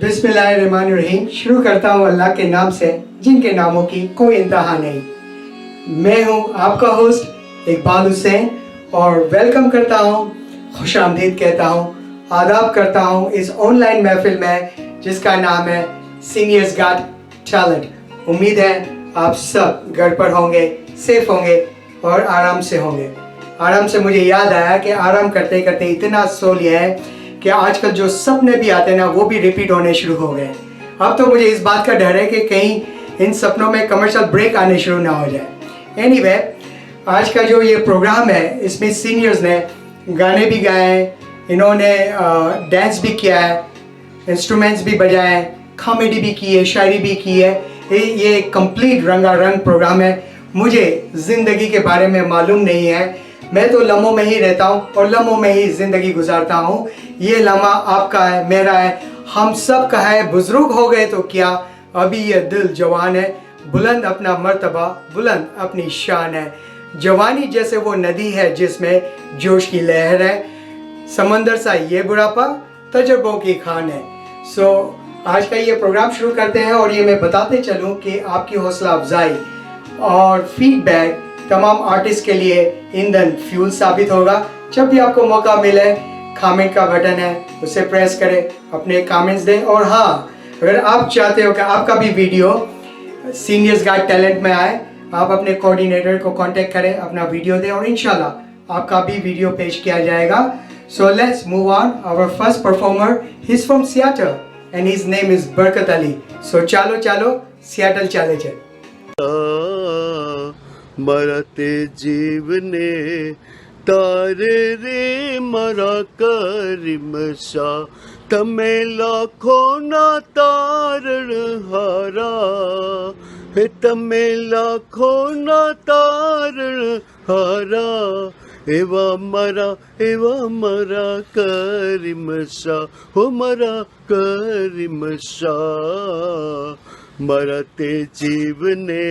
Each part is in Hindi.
बिस्मिल्लाहिर्रहमानिर्रहीम। शुरू करता हूँ अल्लाह के नाम से जिनके नामों की कोई इंतहा नहीं। मैं हूँ आपका होस्ट इकबाल हुसैन और वेलकम करता हूँ, खुश आमदीद कहता हूँ, आदाब करता हूँ इस ऑनलाइन महफिल में जिसका नाम है सीनियर्स गॉट टैलेंट। उम्मीद है आप सब घर पर होंगे, सेफ होंगे और आराम से होंगे। आराम से मुझे याद आया कि आराम करते करते इतना सो लिया है कि आजकल जो सपने भी आते हैं ना वो भी रिपीट होने शुरू हो गए। अब तो मुझे इस बात का डर है कि कहीं इन सपनों में कमर्शियल ब्रेक आने शुरू ना हो जाए। एनीवे, आज का जो ये प्रोग्राम है इसमें सीनियर्स ने गाने भी गाए हैं, इन्होंने डांस भी किया है, इंस्ट्रूमेंट्स भी बजाए हैं, कॉमेडी भी की है, शायरी भी की है। ये कंप्लीट रंगारंग प्रोग्राम है। मुझे ज़िंदगी के बारे में मालूम नहीं है, मैं तो लम्हों में ही रहता हूँ और लम्हों में ही ज़िंदगी गुजारता हूँ। ये लम्हा आपका है, मेरा है, हम सब का है। बुजुर्ग हो गए तो क्या, अभी ये दिल जवान है, बुलंद अपना मर्तबा, बुलंद अपनी शान है। जवानी जैसे वो नदी है जिसमें जोश की लहर है, समंदर सा ये बुढ़ापा तजुर्बों की खान है। आज का ये प्रोग्राम शुरू करते हैं और ये मैं बताते चलूँ कि आपकी हौसला अफजाई और फीडबैक तमाम आर्टिस्ट के लिए ईंधन फ्यूल साबित होगा। जब भी आपको मौका मिले, कमेंट का बटन है उसे प्रेस करें, अपने कमेंट्स दें। और हाँ, अगर आप चाहते हो कि आपका भी वीडियो सीनियर्स गॉट टैलेंट में आए, आप अपने कोऑर्डिनेटर को कांटेक्ट करें, अपना वीडियो दें और इंशाल्लाह आपका भी वीडियो पेश किया जाएगा। So let's move on. Our first performer, he is from Seattle and his name is Barkat Ali. सो चलो सियाटल चले जाए। मरते जीवने तारे रे मरा करिम शाह, तमे लाखों ना तारण हारा है, तमे लाखों ना तारण हारा, एवा मरा करिम शाह, हो मरा करिम शाह। मरते जीवने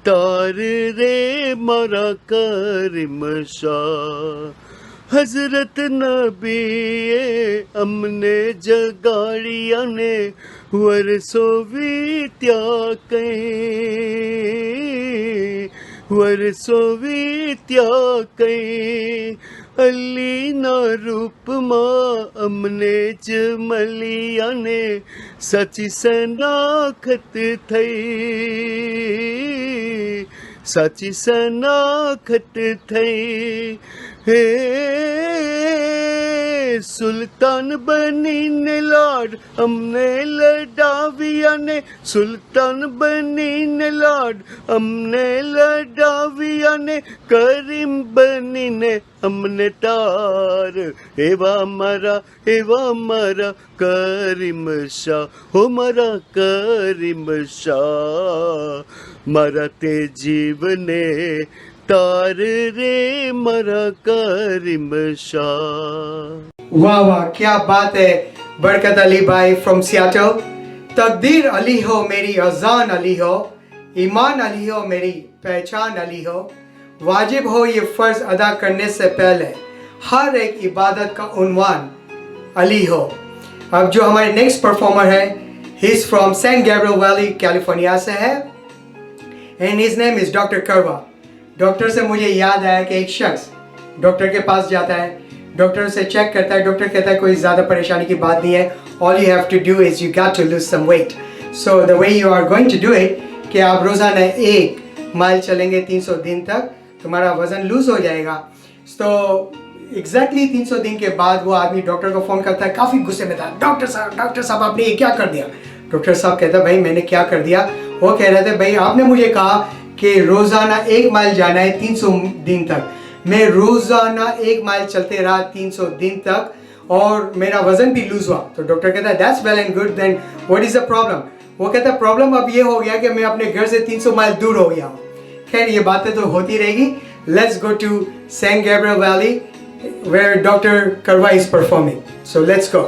तार रे मारा करीम शाह। हजरत नबी अमने जगाड़िया ने वरसो वित्या कई, वरसो वित्या कई। अली ना रूप मां अमने जमलिया ने सची सनाखत थई, साची सनाखत थई। हे सुल्तान बनी ने लाड हमने लडाविया ने, सुल्तान बनी ने लाड हमने लडाविया ने, करीम बनी ने हमने तार। एवा मारा करीम शाह, हो मारा करीम शाह। मारा ते जीवने तार रे मारा करीम शाह। वाह वाह, क्या बात है बरकत अली भाई फ्रॉम सियाटल। तकदीर अली हो मेरी अजान अली हो, ईमान अली हो मेरी पहचान अली हो। वाजिब हो ये फ़र्ज़ अदा करने से पहले हर एक इबादत का उन्वान अली हो। अब जो हमारे नेक्स्ट परफॉर्मर है, he is from San Gabriel Valley California से है, and his name is doctor Karwa. Doctor से मुझे याद आया कि एक शख्स डॉक्टर के पास जाता है, डॉक्टर से चेक करता है, डॉक्टर कहता है कोई ज़्यादा परेशानी की बात नहीं है, all you have to do is you got to lose some weight. So the way you are going to do it कि आप रोज़ाना 1 माइल चलेंगे 300 दिन तक, तुम्हारा वज़न लूज हो जाएगा। तो एग्जैक्टली 300 दिन के बाद वो आदमी डॉक्टर को फ़ोन करता है, काफ़ी गुस्से में था, डॉक्टर साहब आपने ये क्या कर दिया। डॉक्टर साहब कहता है भाई मैंने क्या कर दिया। वो कह रहे थे भाई आपने मुझे कहा कि रोज़ाना 1 माइल जाना है 300 दिन तक। मैं रोज़ाना 1 माइल चलते रहा 300 दिन तक और मेरा वज़न भी लूज हुआ। तो डॉक्टर कहता है that's well and good, then what is the problem. वो कहता है प्रॉब्लम अब ये हो गया कि मैं अपने घर से 300 माइल दूर हो गया हूँ। खैर ये बातें तो होती रहेगी। Let's go to San Gabriel Valley where doctor Karwa is performing. So let's go.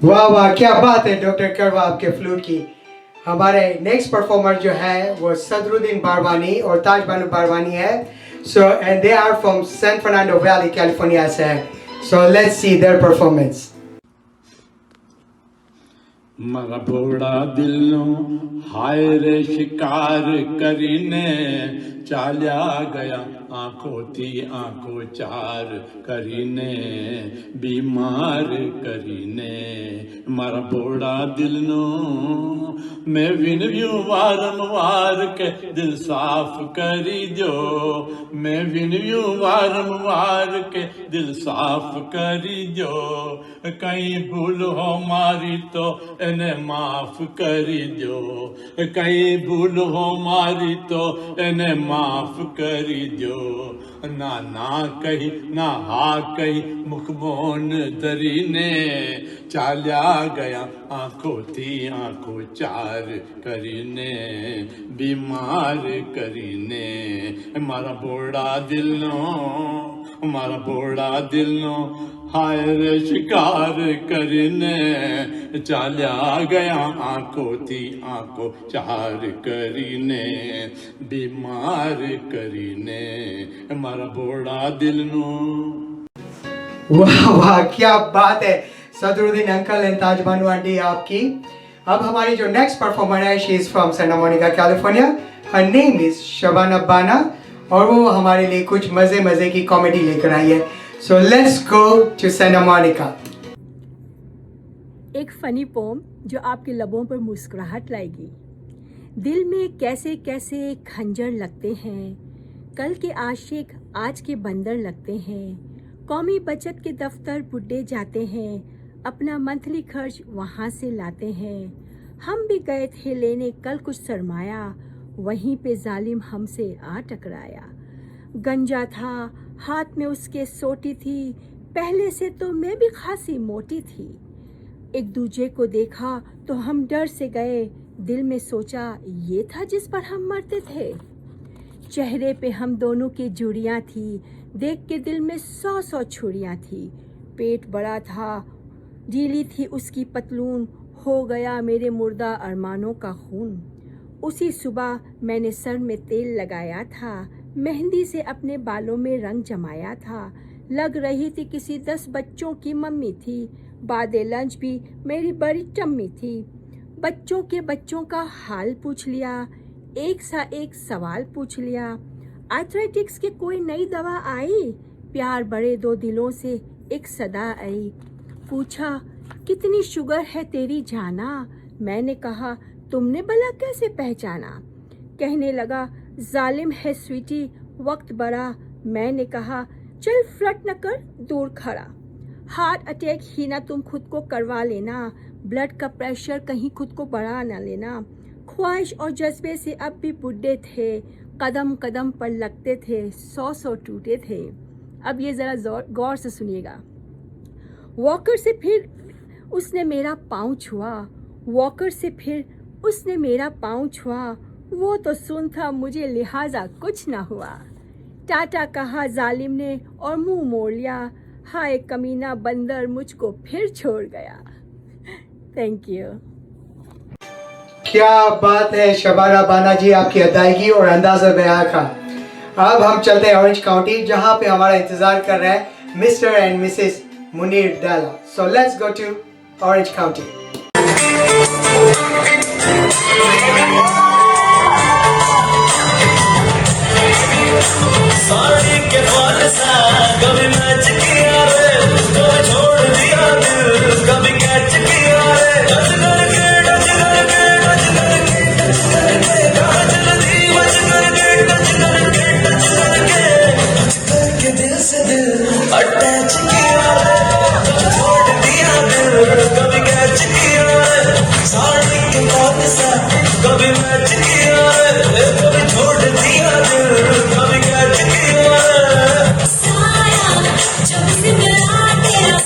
वाह वाह, क्या बात है डॉक्टर करवा आपके फ्लूट की। हमारे नेक्स्ट परफॉर्मर जो है वो सदरुद्दीन बारवानी और ताज बानू बारवानी है। So and they are from San Fernando Valley California से है। So let's see their performance. मरा भोड़ा दिलों हाय रे शिकार करीने चाल्या गया आंखों थी आंखों चार करीने बीमार करीने मरा भोड़ा दिलों मैं विनव्यू वारंवार के दिल साफ करी दो मैं विनव्यू वारंवार के दिल साफ करी दो कहीं भूल हो मारी तो इन्हें माफ करी दो कहीं भूल हो मारी तो इन्हें माफ करी दो ना ना कही ना हा कही मुखमोन दरीने चाल्या गया आंखों थी आंखों चार करीने बीमार करीने मारा बोड़ा दिलों मारा बोड़ा दिलों हाय रे शिकार करीने चाल्या गया आंखों थी आंखों चार करीने बीमार करीने मारा बोड़ा दिल नो। वाह वाह, क्या बात है Sadruddin uncle and Taj Banu aunty आपकी। अब हमारी जो नेक्स्ट परफॉर्मर है she is from Santa Monica California. Her name is Shabana Bana और वो हमारे लिए कुछ मजे मजे की कॉमेडी लेकर आई है। So let's go to Santa Monica. एक फनी पोम जो आपके लबों पर मुस्कुराहट लाएगी। दिल में कैसे कैसे खंजर लगते हैं, कल के आशिक आज के बंदर लगते हैं। कौमी बचत के दफ्तर बुड्ढे जाते हैं, अपना मंथली खर्च वहाँ से लाते हैं। हम भी गए थे लेने कल कुछ सरमाया, वहीं पे जालिम हमसे आ टकराया। गंजा था हाथ में उसके सोटी थी, पहले से तो मैं भी खासी मोटी थी। एक दूजे को देखा तो हम डर से गए, दिल में सोचा ये था जिस पर हम मरते थे। चेहरे पे हम दोनों की जुड़ियाँ थी, देख के दिल में 100 छुरियाँ थी। पेट बड़ा था, ढीली थी उसकी पतलून, हो गया मेरे मुर्दा अरमानों का खून। उसी सुबह मैंने सर में तेल लगाया था, मेहंदी से अपने बालों में रंग जमाया था। लग रही थी किसी 10 बच्चों की मम्मी थी, बादे लंच भी मेरी बड़ी टम्मी थी। बच्चों के बच्चों का हाल पूछ लिया, एक सा एक सवाल पूछ लिया। आर्थराइटिक्स की कोई नई दवा आई, प्यार बड़े 2 दिलों से एक सदा आई। पूछा कितनी शुगर है तेरी जाना, मैंने कहा तुमने भला कैसे पहचाना। कहने लगा जालिम है स्वीटी वक्त बड़ा, मैंने कहा चल फ्लर्ट न कर दूर खड़ा। हार्ट अटैक ही ना तुम खुद को करवा लेना, ब्लड का प्रेशर कहीं खुद को बढ़ा ना लेना। ख्वाहिश और जज्बे से अब भी बुढ़े थे, कदम कदम पर लगते थे, 100 टूटे थे। अब ये ज़रा गौर से सुनिएगा। वॉकर से फिर उसने मेरा पाँव छुआ, वॉकर से फिर उसने मेरा पाँव छुआ। वो तो सुन था मुझे लिहाजा कुछ ना हुआ। टाटा कहा जालिम ने और मुंह मोड़ लिया, हाय कमीना बंदर मुझको फिर छोड़ गया। Thank you. क्या बात है शबाना बाना जी, आपकी अदायगी और अंदाज़ा बयां का। अब हम चलते हैं ऑरेंज काउंटी, जहां पे हमारा इंतजार कर रहे हैं mister and Mrs Munir Dala. So let's go to Orange County. Sari के बाल सा कभी मैच किया रे, कभी छोड़ दिया दिल, कभी कैच किया रे। डच करके डच करके डच करके डच करके काजल दी बच करके डच करके डच करके डच करके दिल से दिल अटैच किया रे, कभी छोड़ दिया दिल, कभी कैच किया रे। साड़ी के बाल सा कभी मैच किया रे, कभी छोड़ दिया दिल, कभी कैच किया रे। साया जब से मिला तेरा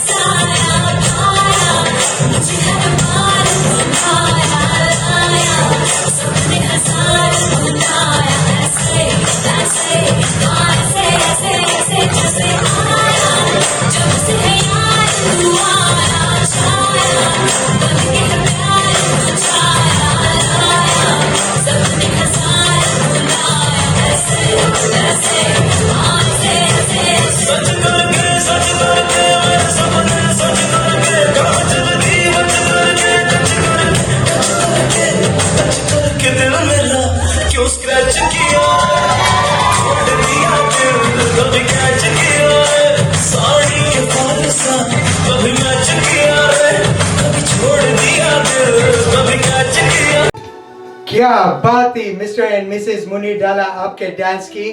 क्या बात थी मिस्टर एंड मिसेस मुनी डाला आपके डांस की।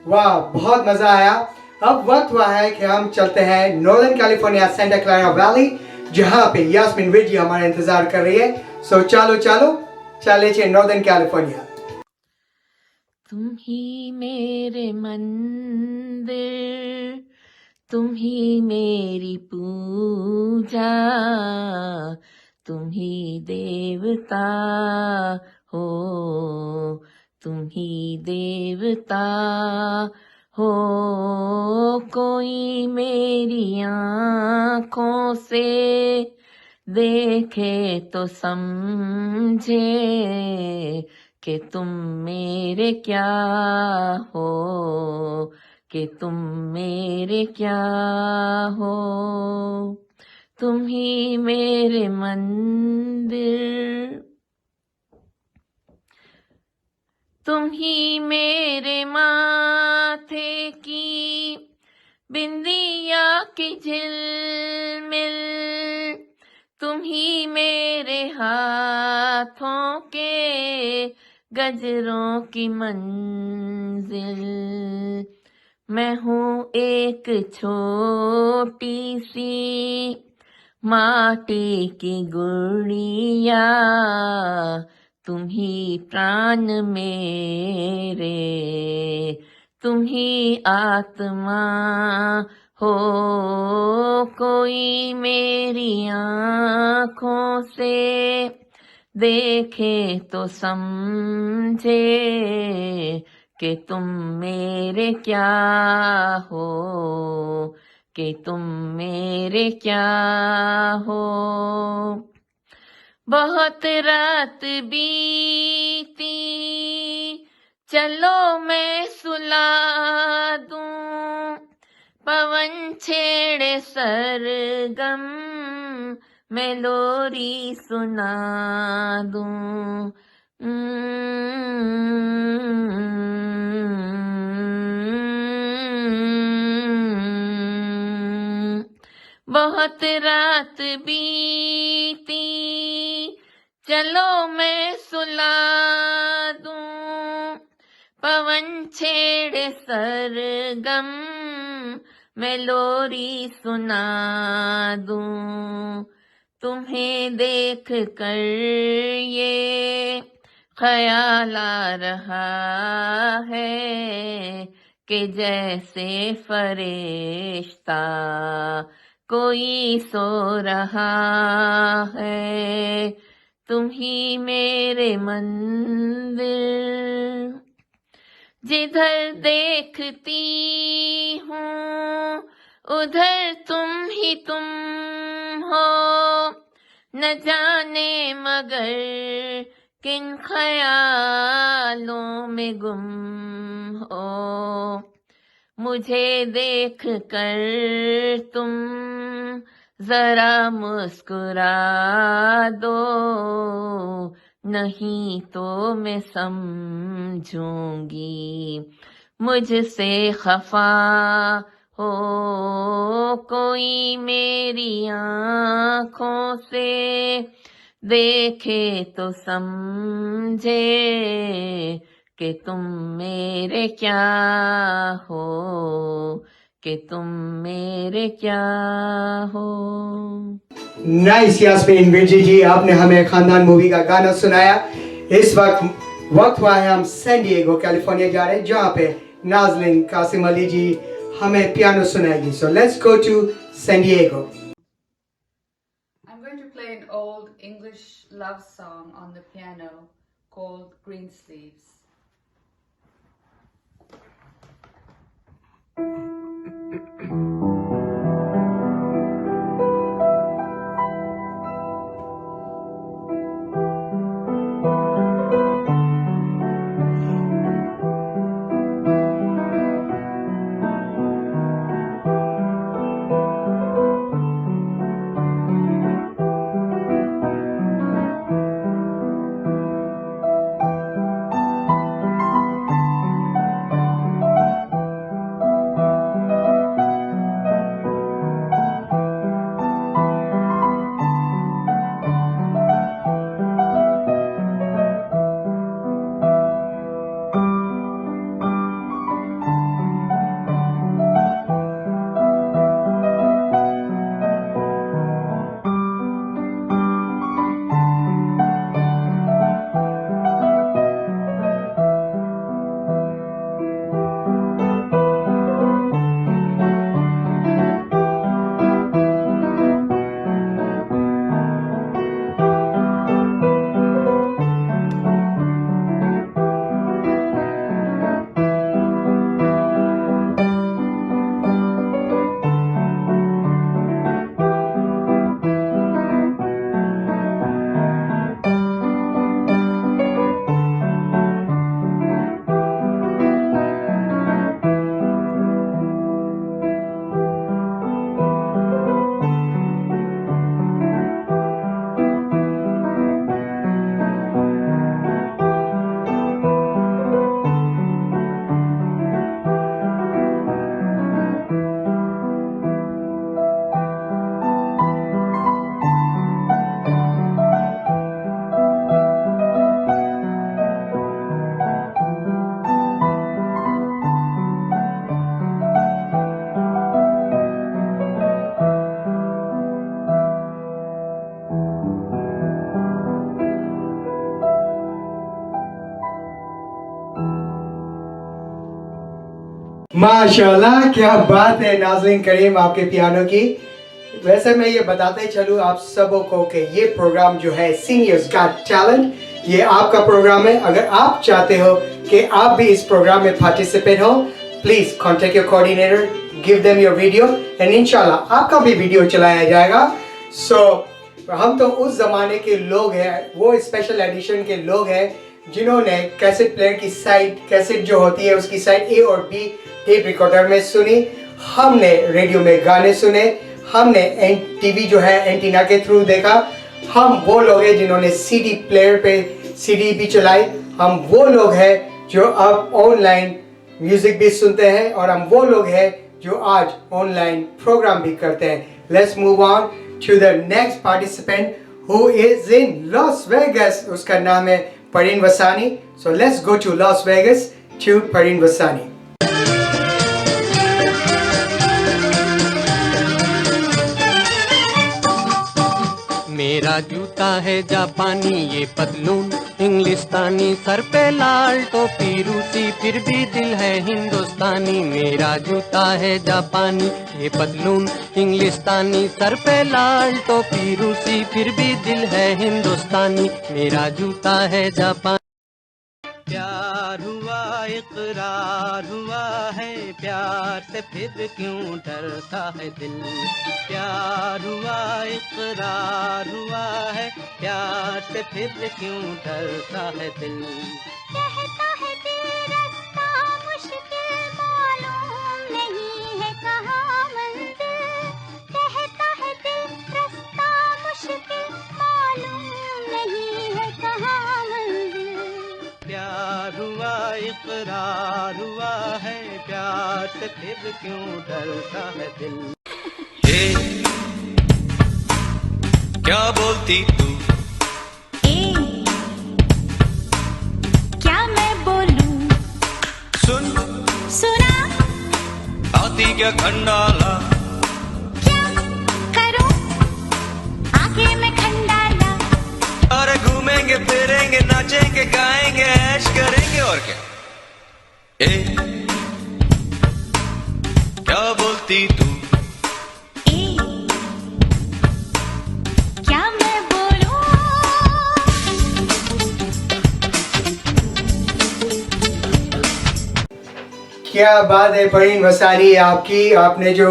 वाह, बहुत मजा आया। अब वक्त हुआ है कि हम चलते हैं northern California Santa Clara valley, जहाँ पे यास्मीन विजी हमारा इंतजार कर रही है। सो चलो चलो चले चे नॉर्दर्न कैलिफोर्निया। तुम ही मेरे मंदिर, तुम ही मेरी पूजा, तुम ही देवता हो, तुम ही देवता हो। कोई मेरी आँखों से देखे तो समझे कि तुम मेरे क्या हो, कि तुम मेरे क्या हो। तुम ही मेरे मंदिर, तुम ही मेरे माथे की बिंदिया की झिलमिल, तुम ही मेरे हाथों के गजरों की मंजिल। मैं हूँ एक छोटी सी माटी की गुड़िया, तुम ही प्राण मेरे, तुम ही आत्मा हो। कोई मेरी आँखों से देखे तो समझे कि तुम मेरे क्या हो, कि तुम मेरे क्या हो। बहुत रात बीती, चलो मैं सुला दूं, पवन छेड़े सरगम, मैं लोरी सुना दूं। बहुत रात बीती, चलो मैं सुला दूं, पवन छेड़े सरगम, मैं लोरी सुना दूं। तुम्हें देख कर ये ख्याल आ रहा है कि जैसे फरिश्ता कोई सो रहा है। तुम ही मेरे मंदिर, जिधर देखती हूँ उधर तुम हो। न जाने मगर किन ख्यालों में गुम हो। मुझे देख कर तुम जरा मुस्कुरा दो, नहीं तो मैं समझूंगी मुझसे खफा हो। कोई मेरी आँखों से देखे तो समझे कि तुम मेरे क्या हो, कि तुम मेरे क्या हो। नाइस यास्मीन विजी जी, आपने हमें खानदान मूवी का गाना सुनाया। इस वक्त हुआ है हम सैन डिएगो कैलिफोर्निया जा रहे हैं, जहाँ पे नाजलिन कासिम अली जी हमें पियानो सुनाएगी। So let's go to San Diego. I'm going to play an old English love song on the piano called Greensleeves. माशाल्लाह, क्या बात है नाज़रीन करीम आपके पियानो की। वैसे मैं ये बताते चलूँ आप सबों को कि ये प्रोग्राम जो है सीनियर्स गॉट टैलेंट, ये आपका प्रोग्राम है। अगर आप चाहते हो कि आप भी इस प्रोग्राम में पार्टिसिपेट हो, please contact your coordinator, give them your video and इंशाल्लाह आपका भी वीडियो चलाया जाएगा। हम तो उस जमाने के लोग हैं, वो स्पेशल एडिशन के लोग हैं जिन्होंने कैसेट प्लेयर की साइड, कैसेट जो होती है उसकी साइड ए और बी टेप रिकॉर्डर में सुनी, हमने रेडियो में गाने सुने, हमने टीवी जो है एंटीना के थ्रू देखा। हम वो लोग हैं जिन्होंने सीडी प्लेयर पे सीडी भी चलाई। हम वो लोग हैं जो अब ऑनलाइन म्यूजिक भी सुनते हैं, और हम वो लोग हैं जो आज ऑनलाइन प्रोग्राम भी करते हैं। Let's move on to the next participant who is in Las Vegas. उसका नाम है Parveen Vasani. So let's go to Las Vegas to Parveen Vasani. मेरा जूता है जापानी, ये पतलून इंग्लिस्तानी, सर पे लाल टोपी रूसी, फिर भी दिल है हिंदुस्तानी। मेरा जूता है जापानी, ये पतलून इंग्लिस्तानी, सर पे लाल टोपी रूसी, फिर भी दिल है हिंदुस्तानी। मेरा जूता है जापानी। प्यार हुआ इकरार हुआ है, प्यार से फिर क्यों डरता है दिल। प्यार हुआ इकरार हुआ है, प्यार से फिर क्यों डरता है दिल। कहता है दिल रास्ता मुश्किल मालूम नहीं है कहाँ मंजिल। कहता है दिल रास्ता मुश्किल मालूम नहीं है कहाँ मंजिल। प्यार हुआ इकरार हुआ है, प्यार से फिर क्यों डरता है दिल। क्या बोलती तू, क्या मैं बोलूं, सुन सुना आती क्या खंडाला, क्या करूं, आगे में खंडाला। अरे घूमेंगे फिरेंगे नाचेंगे गाएंगे ऐश करेंगे और क्या। क्या बोलती तू, क्या मैं बोलूं, क्या बात है परवीन वसानी आपकी। आपने जो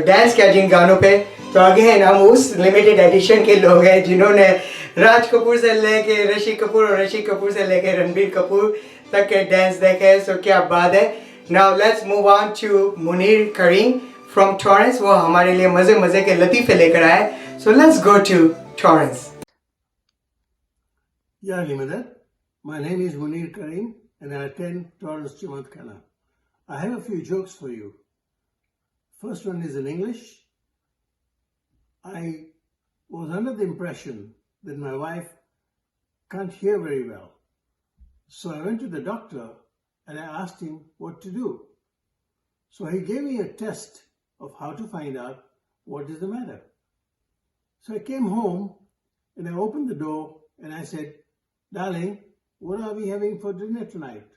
डांस किया जिन गानों पे, तो अगेन हम उस लिमिटेड एडिशन के लोग हैं जिन्होंने राज कपूर से लेके ऋषि कपूर और ऋषि कपूर से लेके रणबीर कपूर तक के डांस देखे। सो क्या बात है। Now let's move on to Munir Karim from Torrance. वो हमारे लिए मजे मजे के लतीफे लेकर आए। So let's go to Torrance. Ya Limadat, my name is Munir Karim and I attend Torrance Jamaat Khana. I have a few jokes for you. First one is in English. I was under the impression that my wife can't hear very well. So I went to the doctor and I asked him what to do. So he gave me a test of how to find out what is the matter. So I came home and I opened the door and I said, "Darling, what are we having for dinner tonight?"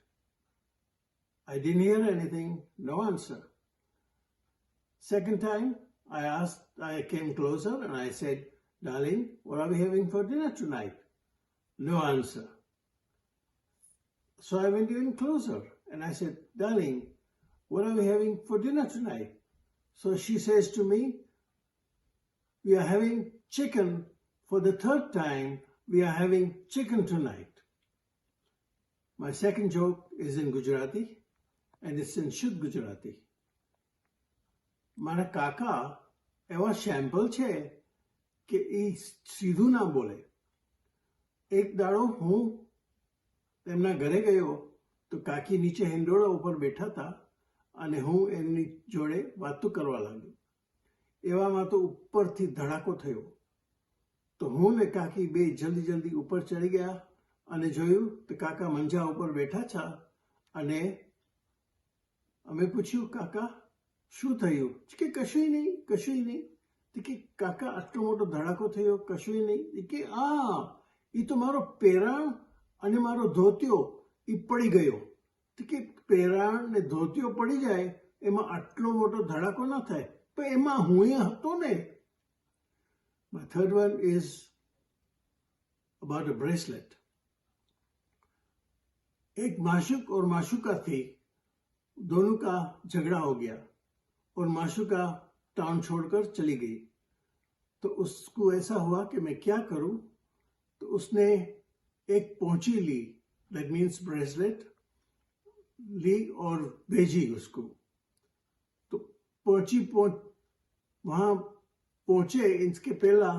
I didn't hear anything, no answer. Second time, I came closer and I said, "Darling, what are we having for dinner tonight?" No answer. So I went even closer and I said, "Darling, what are we having for dinner tonight?" So she says to me, "We are having chicken for the third time. We are having chicken tonight." My second joke is in Gujarati and it's in Shuddh Gujarati. મારા કાકા એવા શેમ્પલ છે કે એ સીધું ના બોલે. એક દાડો હું તેમના ઘરે ગયો તો કાકી નીચે હિંડોળા ઉપર બેઠા હતા અને હું એમની જોડે વાતો કરવા લાગ્યો. એવામાં તો ઉપરથી ધડાકો થયો. તો હું ને કાકી બે જલ્દી જલ્દી ઉપર ચડી ગયા અને જોયું તો કાકા મંજા ઉપર બેઠા છે અને અમે પૂછ્યું, "કાકા શું થયું?" કે કશુંય નહીં. કે કાકા આટલો મોટો ધડાકો થયો, કશુંય નહીં. કે એ તો મારો પેરાણ અને મારો ધોતિયો એ પડી ગયો. કે પેરાણ ને ધોતિયો પડી જાય એમાં આટલો મોટો ધડાકો ના થાય, પણ એમાં હું એ હતો ને. My third one is about a bracelet. एक माशूक और माशूका थी, दोनों का झगड़ा हो गया और माशूका टाउन छोड़कर चली गई. तो उसको ऐसा हुआ कि मैं क्या करूं, तो उसने एक पोंची ली, दैट मीन्स ब्रेसलेट ली और भेजी उसको. तो वहां पहुंचे इसके पहला,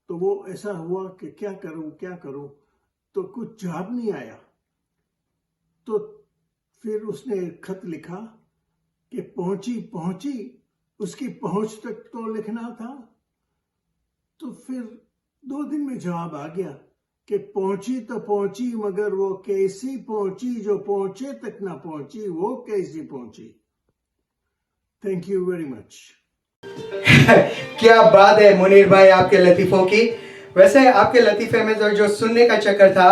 तो वो ऐसा हुआ कि क्या करूं, तो कुछ जवाब नहीं आया. तो फिर उसने खत लिखा कि पहुंची, उसकी पहुंच तक तो लिखना था. तो फिर 2 दिन में जवाब आ गया कि पहुंची तो पहुंची, मगर वो कैसी पहुंची, जो पहुंचे तक ना पहुंची, वो कैसी पहुंची. Thank you very much. क्या बात है मुनीर भाई आपके लतीफ़ों की. वैसे आपके लतीफ़े में जो सुनने का चक्कर था,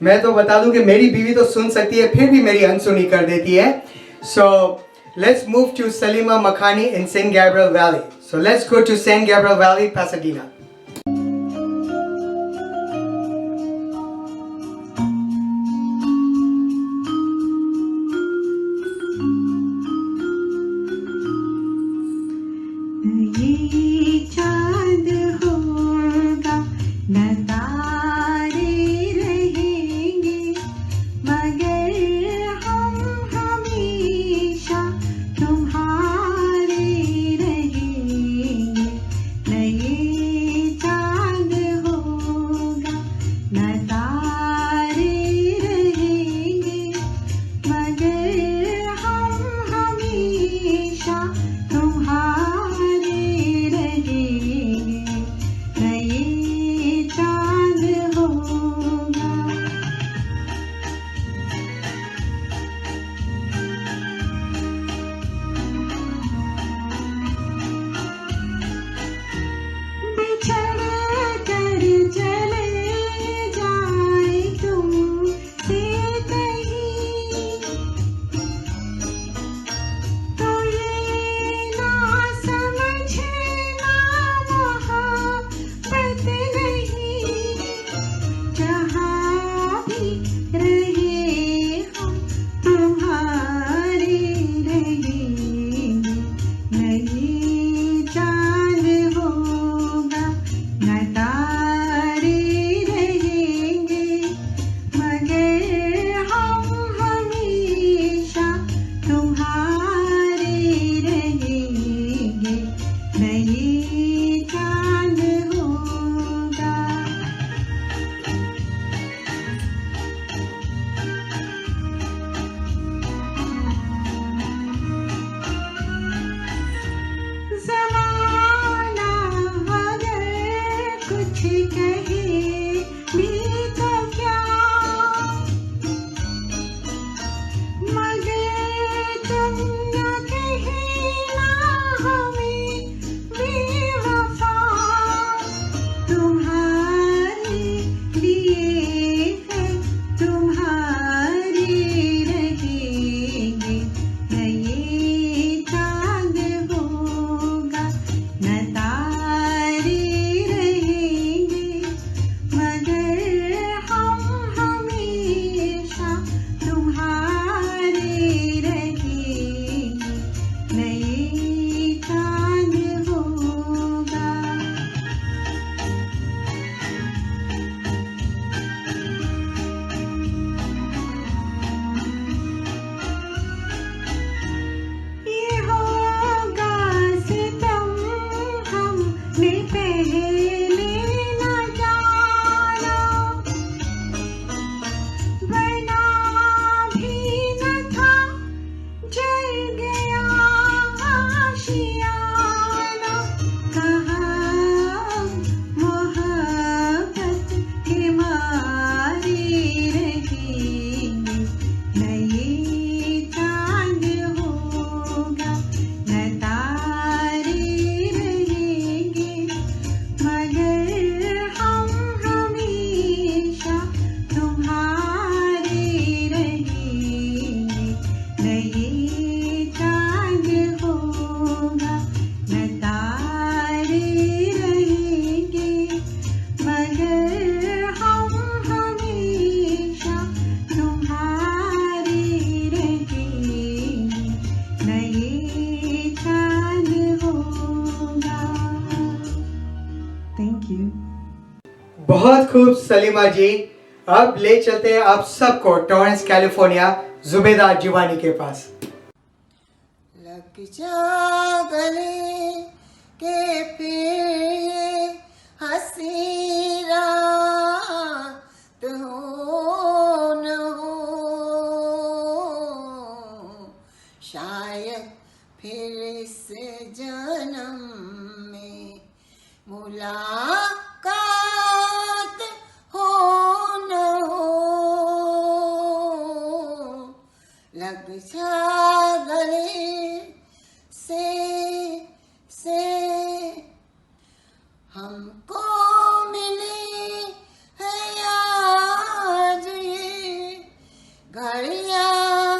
मैं तो बता दूं कि मेरी बीवी तो सुन सकती है, फिर भी मेरी अनसुनी कर देती है. So let's move to Salima Makhani in Saint Gabriel Valley. So let's go to Saint Gabriel Valley, Pasadena. बहुत खूब सलीमा जी। अब ले चलते हैं आप सबको टॉरेंस कैलिफोर्निया जुबेदा जीवानी के पास। लग जा गले के फिर हंसी रात हो न हो, शायद फिर इस जन्म में मुलाकात हो न हो। लग जा गले से हमको मिली है आज ये घड़ियां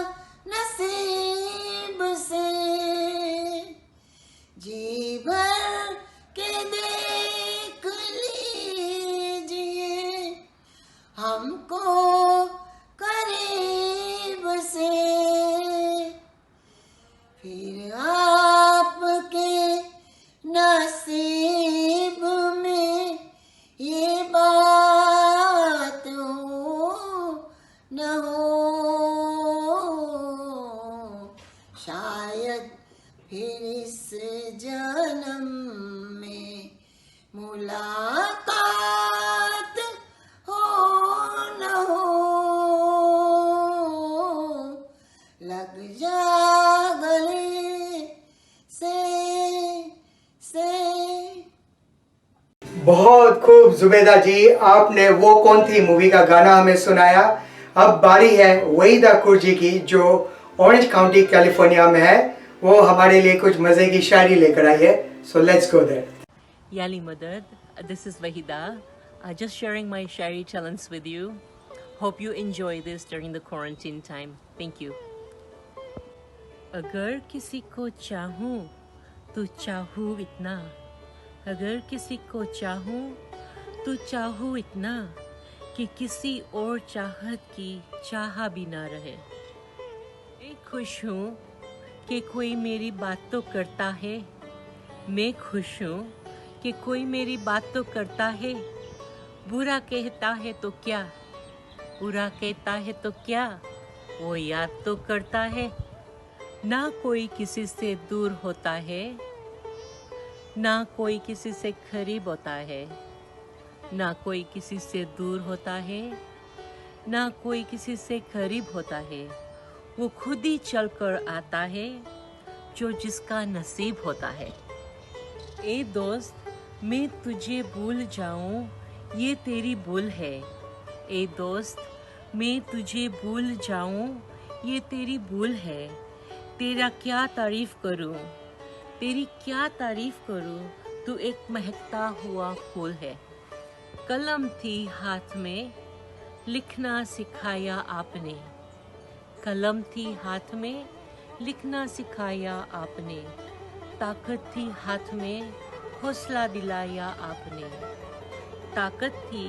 नसीब से, जी भर के देख लीजिए हमको करीब से, फिर आपके नसीब में ये बात हो न हो, शायद फिर इस जन्म में मुलाकात हो न हो। लग जा गले से। बहुत खूब जुबेदा जी, आपने वो कौन थी मूवी का गाना हमें सुनाया। अब बारी है वहीदा कुर्जी की जो ऑरेंज काउंटी कैलिफोर्निया में है। वो हमारे लिए कुछ मजे की शायरी लेकर आई है। So let's go there. Yali Madad, this is Wahida. Just sharing my Shari challenge with you. Hope you enjoy this during the quarantine time. Thank you. अगर किसी को चाहूँ तो चाहूँ इतना, अगर किसी को चाहूँ तो चाहूँ इतना कि किसी और चाहत की चाह भी ना रहे। मैं खुश हूँ कि कोई मेरी बात तो करता है, मैं खुश हूँ कि कोई मेरी बात तो करता है। बुरा कहता है तो क्या, बुरा कहता है तो क्या, वो याद तो करता है। ना कोई किसी से दूर होता है, ना कोई किसी से करीब होता है, ना कोई किसी से दूर होता है, ना कोई किसी से करीब होता है। वो खुद ही चल कर आता है जो जिसका नसीब होता है। ए दोस्त, मैं तुझे भूल जाऊं ये तेरी भूल है। ए दोस्त, मैं तुझे भूल जाऊं ये तेरी भूल है। तेरा क्या तारीफ करूं, तेरी क्या तारीफ करूं, तू एक महकता हुआ फूल है। कलम थी हाथ में, लिखना सिखाया आपने। कलम थी हाथ में, लिखना सिखाया आपने। ताकत थी हाथ में, हौसला दिलाया आपने। ताकत थी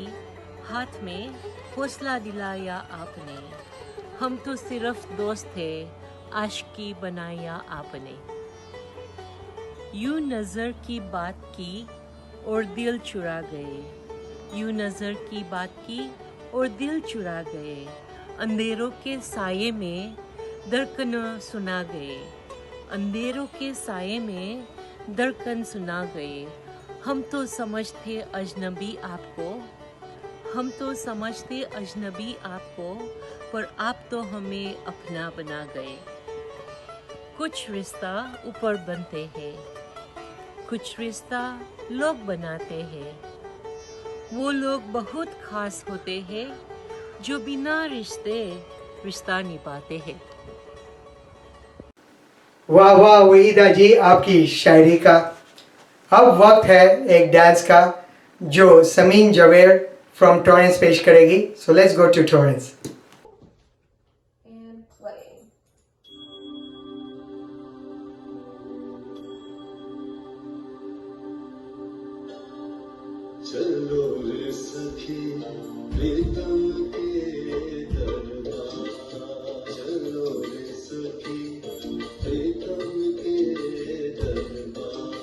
हाथ में, हौसला दिलाया आपने। हम तो सिर्फ दोस्त थे, आशिकी बनाया आपने। यूं नज़र की बात की और दिल चुरा गए। यूं नज़र की बात की और दिल चुरा गए। अंधेरों के साये में धड़कन सुना गए। अंधेरों के साये में धड़कन सुना गए। हम तो समझते अजनबी आपको, हम तो समझते अजनबी आपको, पर आप तो हमें अपना बना गए। कुछ रिश्ता ऊपर बनते हैं, कुछ रिश्ता लोग बनाते हैं। वो लोग बहुत खास होते हैं जो बिना रिश्ते रिश्ता निभाते हैं। वाह वाह वहीदा जी, आपकी शायरी का। अब वक्त है एक डांस का जो समीन जवेर फ्रॉम टॉरेंस पेश करेगी। So let's go to Torrance. चलो रे सखी प्रीतम के दरबार, चलो रे सखी प्रीतम के दरबार।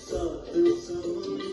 सात समुंदर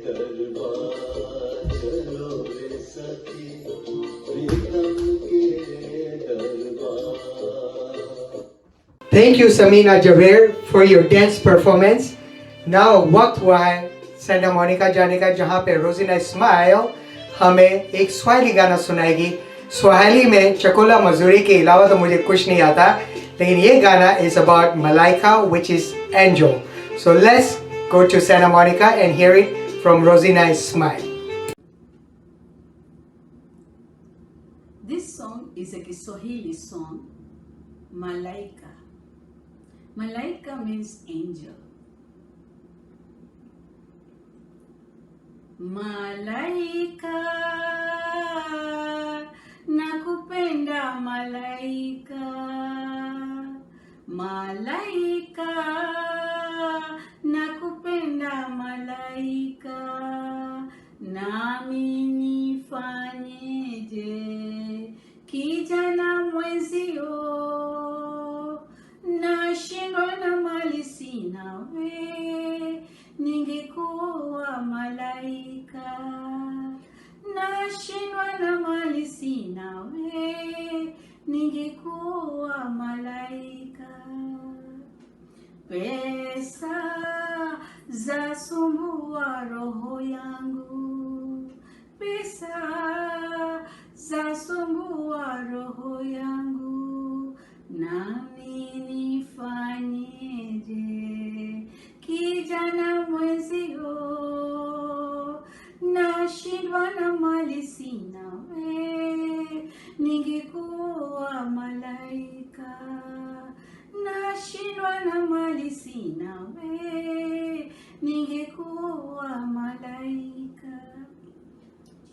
दरबार चलो रे सखी प्रीतम के दरबार. Thank you, Samina Javer, for your dance performance. Now, वक्त हुआ है सेंटा मोनिका जाने का, जहाँ पे रोजीना इस्माइल हमें एक स्वाहिली गाना सुनाएगी. स्वाहिली में चकोला मजूरी के अलावा तो मुझे कुछ नहीं आता, लेकिन ये गाना is about Malaika, which is angel. So let's go to Santa Monica and hear it from Rosina Ismail. This song is a Kiswahili song, Malaika. Malaika means angel. Malaika, nakupenda malaika. Malaika, nakupenda malaika. Nami nifanyeje kijana mwezio, nashindwa na mali sina we, ningekuwa malaika. Nashindwa na mali sina we, ningekuwa malaika. Pesa zasumbua roho yangu, pesa zasumbua roho yangu. Nami nifanyeje kijana mwezio, nashindwa na mali sina we, ningekuwa malaika. Nashindwa na mali sina we, ningekuwa malaika.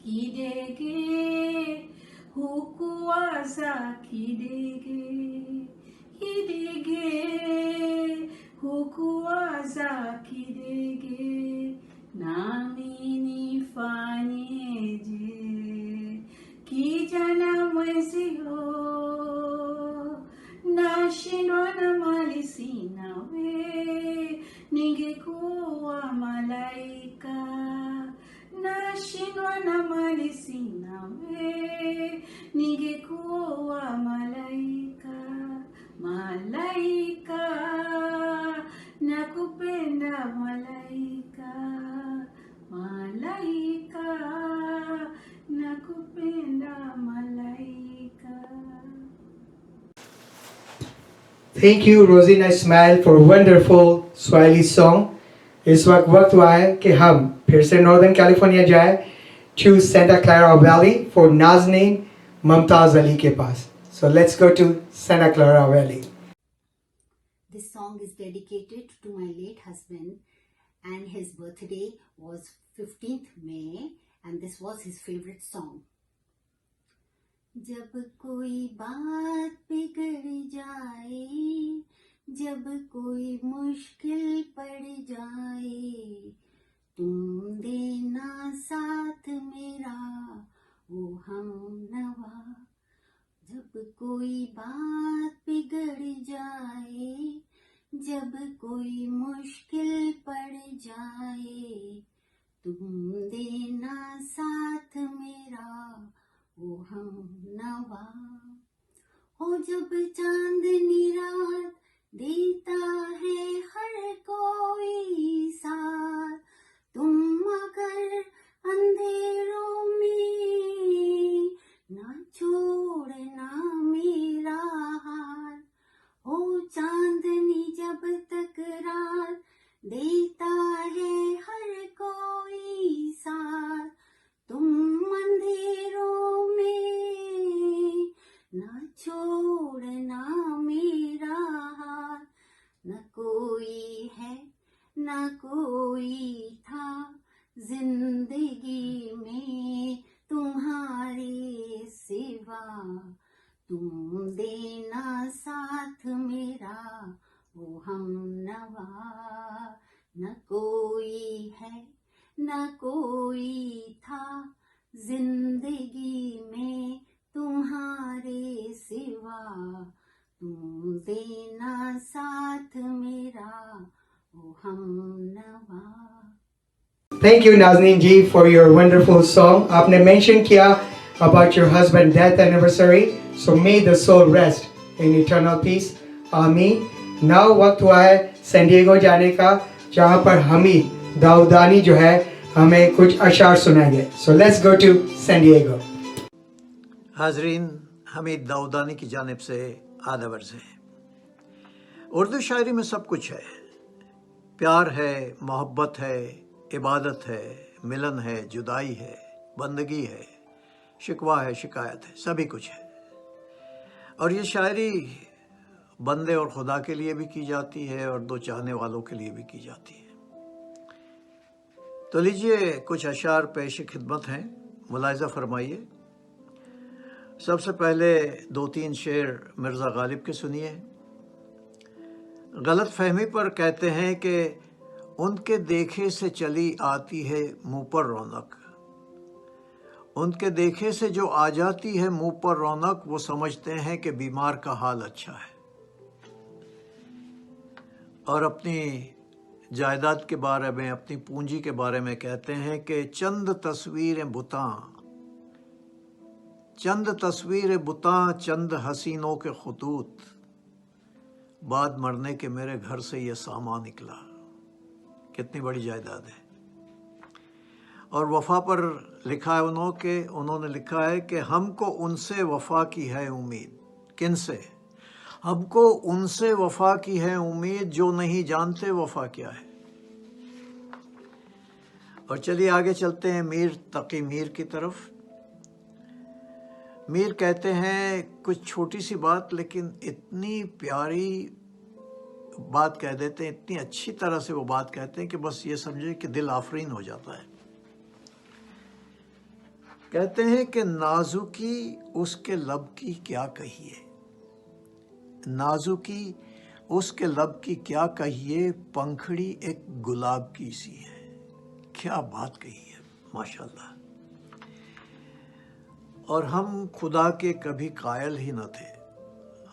Kidege hukuwaza kidege, kidege hukuwaza kidege. Nami nifanyeje kijana mwezio, nashindwa na mali sina we, ningekuwa malaika. Nashindwa na mali sina we, ningekuwa malaika. Malaika, nakupenda malaika. Malaika, nakupenda malaika. Thank you, Rosina Ismail, for a wonderful Swahili song. इस वक्त हुआ है कि हम फिर से नॉर्दर्न कैलिफोर्निया जाए to Santa Clara Valley for Nazneen Mumtaz Ali के पास. So let's go to Santa Clara Valley. This song is dedicated to my late husband, and his birthday was 15th May, and this was his favorite song. जब कोई बात बिगड़ जाए, जब कोई मुश्किल पड़ जाए, तुम देना साथ मेरा वो हमनवा. जब कोई बात बिगड़ जाए, जब कोई मुश्किल पड़ जाए, तुम देना साथ मेरा वो हमनवा. हो जब चांदनी रात देता है हर कोई साथ, तुम मगर अंधेरों में ना छोड़ना मेरा हाथ. हो चांदनी जब तक रात देता है हर कोई साथ, तुम अंधेरों में ना छोड़ना मेरा हाथ. न कोई है न कोई था जिंदगी में तुम्हारे सिवा, तुम देना साथ मेरा वो हमनवा. न कोई है न कोई था जिंदगी में तुम्हारे सिवा, तुम देना साथ मेरा वो हमनवा. Thank you Nazneen ji for your wonderful song. आपने mention किया about your husband death anniversary. So may the soul rest in eternal peace. Ameen. Now वक्त हुआ है सैन डिएगो जाने का, जहाँ पर हमीद दाऊदानी जो है हमें कुछ अशार सुनाएंगे. So let's go to San Diego. हाजरीन, Hamid Daudani की जानिब से आदाब अर्ज़ है। उर्दू शायरी में सब कुछ है। प्यार है, मोहब्बत है, इबादत है, मिलन है, जुदाई है, बंदगी है, शिकवा है, शिकायत है, सभी कुछ है। और ये शायरी बंदे और खुदा के लिए भी की जाती है और दो चाहने वालों के लिए भी की जाती है। तो लीजिए कुछ अशार पेश खिदमत हैं, मुलाहिज़ा फरमाइए। सबसे पहले दो तीन शेर मिर्ज़ा गालिब के सुनिए। गलत फहमी पर कहते हैं कि उनके देखे से चली आती है मुँह पर रौनक, उनके देखे से जो आ जाती है मुँह पर रौनक, वो समझते हैं कि बीमार का हाल अच्छा है। और अपनी जायदाद के बारे में, अपनी पूंजी के बारे में कहते हैं कि चंद तस्वीरें बुतां, चंद तस्वीरें बुतां, चंद हसीनों के खुतूत, बाद मरने के मेरे घर से ये सामान निकला। कितनी बड़ी जायदाद है। और वफा पर लिखा है उन्होंने लिखा है कि हमको उनसे वफा की है उम्मीद। किन से? हमको उनसे वफा की है उम्मीद जो नहीं जानते वफा क्या है। और चलिए आगे चलते हैं मीर तकी मीर की तरफ। मीर कहते हैं कुछ छोटी सी बात, लेकिन इतनी प्यारी बात कह देते हैं, इतनी अच्छी तरह से वो बात कहते हैं कि बस ये समझे कि दिल आफरीन हो जाता है। कहते हैं कि नाजुकी उसके लब की क्या कहिए, नाजुकी उसके लब की क्या कहिए, पंखड़ी एक गुलाब की सी है। क्या बात कही है, माशाल्लाह। और हम खुदा के कभी कायल ही न थे,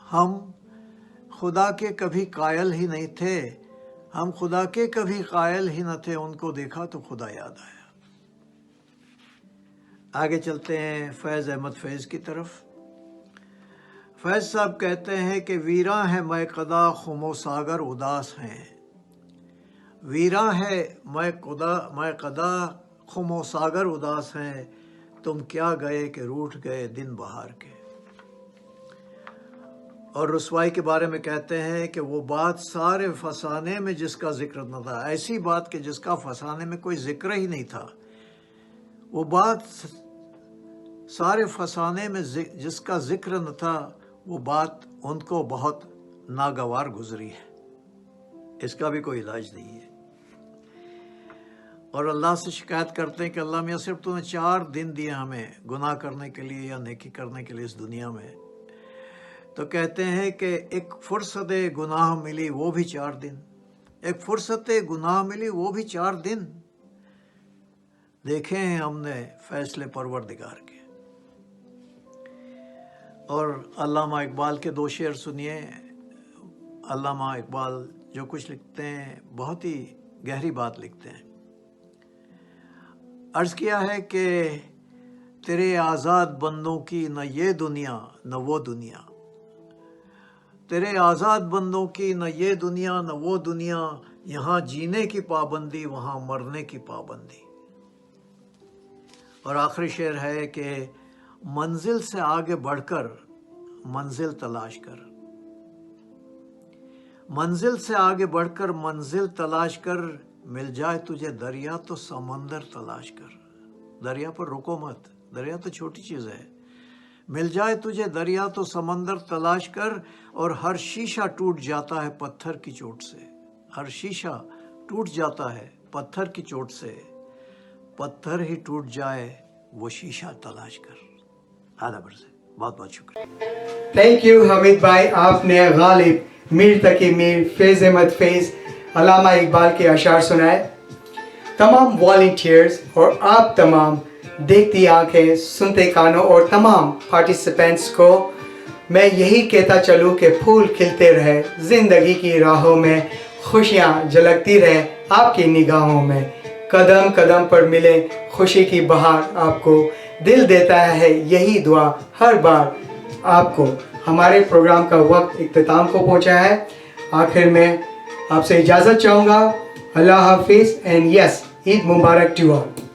हम खुदा के कभी कायल ही नहीं थे, हम खुदा के कभी कायल ही न थे, उनको देखा तो खुदा याद आया। आगे चलते हैं फैज़ अहमद फैज़ की तरफ। फैज़ साहब कहते हैं कि वीरा है मैं कदा खुमो सागर उदास हैं, वीरा है मैं कदा खुमो सागर उदास हैं, तुम क्या गए कि रूठ गए दिन बहार के। और रुसवाई के बारे में कहते हैं कि वो बात सारे फसाने में जिसका जिक्र न था, ऐसी बात कि जिसका फसाने में कोई जिक्र ही नहीं था, वो बात सारे फसाने में जिसका जिक्र न था, वो बात उनको बहुत नागवार गुजरी है, इसका भी कोई इलाज नहीं है। और अल्लाह से शिकायत करते हैं कि अल्लाह मियाँ सिर्फ तूने 4 दिन दिए हमें गुनाह करने के लिए या नेकी करने के लिए इस दुनिया में। तो कहते हैं कि एक फुर्सत गुनाह मिली वो भी 4 दिन, एक फुर्सत गुनाह मिली वो भी 4 दिन। देखे हैं हमने फैसले परवरदिगार के। और अल्लामा इकबाल के 2 शेर सुनिए। अल्लामा इकबाल जो कुछ लिखते हैं बहुत ही गहरी बात लिखते हैं। अर्ज़ किया है कि तेरे आज़ाद बंदों की न ये दुनिया न वो दुनिया, तेरे आज़ाद बंदों की न ये दुनिया न वो दुनिया, यहाँ जीने की पाबंदी वहाँ मरने की पाबंदी। और आखिरी शेर है कि मंजिल से आगे बढ़कर मंजिल तलाश कर, मंजिल से आगे बढ़कर मंजिल तलाश कर, मिल जाए तुझे दरिया तो समंदर तलाश कर। दरिया पर रुको मत, दरिया तो छोटी चीज़ है। मिल जाए तुझे दरिया तो समंदर तलाश कर, और हर शीशा टूट जाता है पत्थर की चोट से, हर शीशा टूट जाता है पत्थर की चोट से, पत्थर ही टूट जाए वो शीशा तलाश कर। आदाबर से बहुत बहुत शुक्रिया। थैंक यू हमीद भाई, आपने गालिब, मीर तकी मीर, फैज़ अहमद फैज़, अल्लामा इकबाल के अशार सुनाए। तमाम वॉलंटियर्स और आप तमाम देखती आंखें सुनते कानों और तमाम पार्टिसिपेंट्स को मैं यही कहता चलूँ कि फूल खिलते रहे ज़िंदगी की राहों में, खुशियाँ झलकती रहे आपकी निगाहों में। कदम कदम पर मिले खुशी की बहार आपको, दिल देता है यही दुआ हर बार आपको। हमारे प्रोग्राम का वक्त इख्तिताम को पहुंचा है। आखिर में आपसे इजाज़त चाहूँगा। अल्लाह हाफिज़ एंड यस, ईद मुबारक टू ऑल।